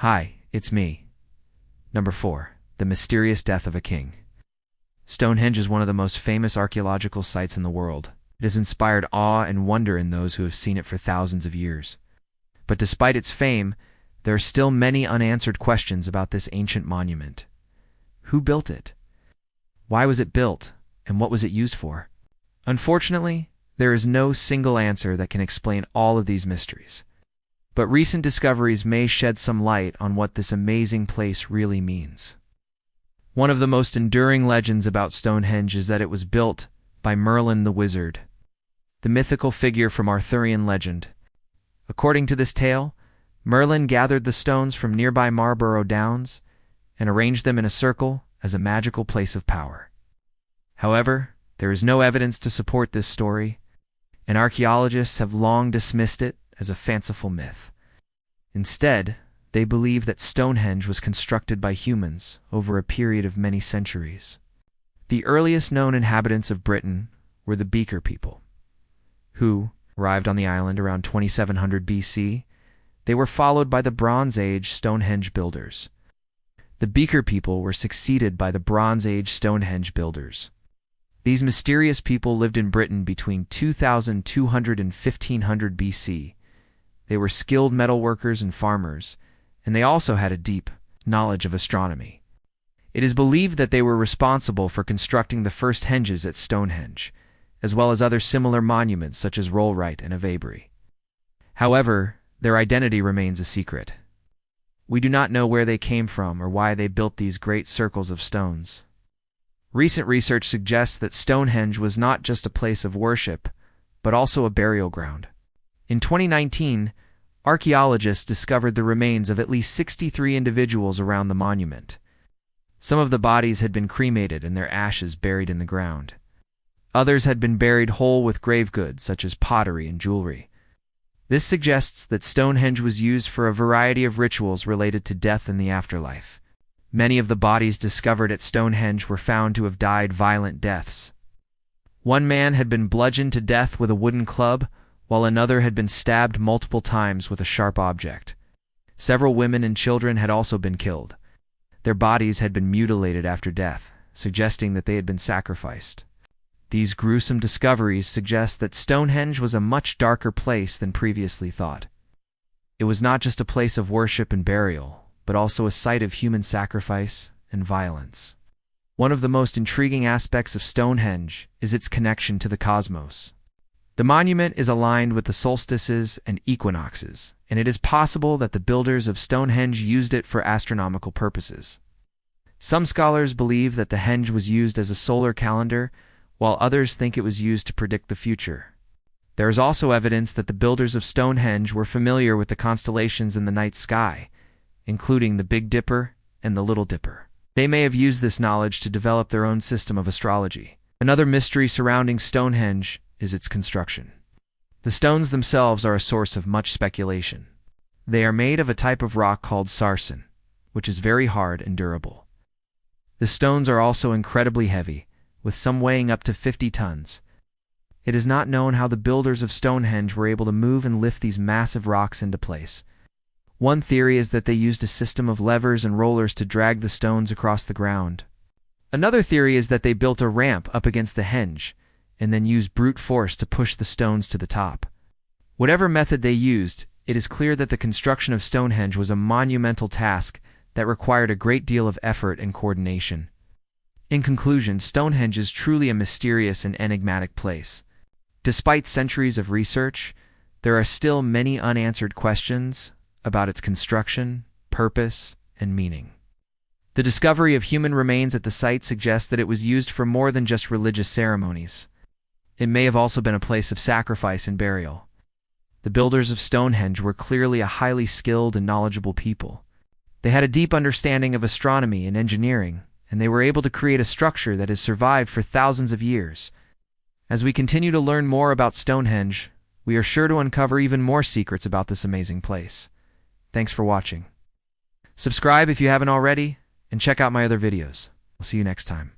Hi, it's me. Number 4. The mysterious death of a king. Stonehenge is one of the most famous archaeological sites in the world. It has inspired awe and wonder in those who have seen it for thousands of years. But despite its fame, there are still many unanswered questions about this ancient monument. Who built it? Why was it built, and what was it used for? Unfortunately, there is no single answer that can explain all of these mysteries. But recent discoveries may shed some light on what this amazing place really means. One of the most enduring legends about Stonehenge is that it was built by Merlin the Wizard, the mythical figure from Arthurian legend. According to this tale, Merlin gathered the stones from nearby Marlborough Downs and arranged them in a circle as a magical place of power. However, there is no evidence to support this story, and archaeologists have long dismissed it as a fanciful myth. Instead, they believe that Stonehenge was constructed by humans over a period of many centuries. The earliest known inhabitants of Britain were the Beaker people, who arrived on the island around 2700 BC. They were followed by the Bronze Age Stonehenge builders. The Beaker people were succeeded by the Bronze Age Stonehenge builders. These mysterious people lived in Britain between 2200 and 1500 BC. They were skilled metalworkers and farmers, and they also had a deep knowledge of astronomy. It is believed that they were responsible for constructing the first henges at Stonehenge, as well as other similar monuments such as Rollright and of Avebury. However, their identity remains a secret. We do not know where they came from or why they built these great circles of stones. Recent research suggests that Stonehenge was not just a place of worship, but also a burial ground. In 2019, archaeologists discovered the remains of at least 63 individuals around the monument. Some of the bodies had been cremated and their ashes buried in the ground. Others had been buried whole with grave goods such as pottery and jewelry. This suggests that Stonehenge was used for a variety of rituals related to death and the afterlife. Many of the bodies discovered at Stonehenge were found to have died violent deaths. One man had been bludgeoned to death with a wooden club, while another had been stabbed multiple times with a sharp object. Several women and children had also been killed. Their bodies had been mutilated after death, suggesting that they had been sacrificed. These gruesome discoveries suggest that Stonehenge was a much darker place than previously thought. It was not just a place of worship and burial, but also a site of human sacrifice and violence. One of the most intriguing aspects of Stonehenge is its connection to the cosmos. The monument is aligned with the solstices and equinoxes, and it is possible that the builders of Stonehenge used it for astronomical purposes. Some scholars believe that the henge was used as a solar calendar, while others think it was used to predict the future. There is also evidence that the builders of Stonehenge were familiar with the constellations in the night sky, including the Big Dipper and the Little Dipper. They may have used this knowledge to develop their own system of astrology. Another mystery surrounding Stonehenge is its construction. The stones themselves are a source of much speculation. They are made of a type of rock called sarsen, which is very hard and durable. The stones are also incredibly heavy, with some weighing up to 50 tons. It is not known how the builders of Stonehenge were able to move and lift these massive rocks into place. One theory is that they used a system of levers and rollers to drag the stones across the ground. Another theory is that they built a ramp up against the henge, and then used brute force to push the stones to the top. Whatever method they used, it is clear that the construction of Stonehenge was a monumental task that required a great deal of effort and coordination. In conclusion, Stonehenge is truly a mysterious and enigmatic place. Despite centuries of research, there are still many unanswered questions about its construction, purpose, and meaning. The discovery of human remains at the site suggests that it was used for more than just religious ceremonies. It may have also been a place of sacrifice and burial. The builders of Stonehenge were clearly a highly skilled and knowledgeable people. They had a deep understanding of astronomy and engineering, and they were able to create a structure that has survived for thousands of years. As we continue to learn more about Stonehenge, we are sure to uncover even more secrets about this amazing place. Thanks for watching. Subscribe if you haven't already, and check out my other videos. I'll see you next time.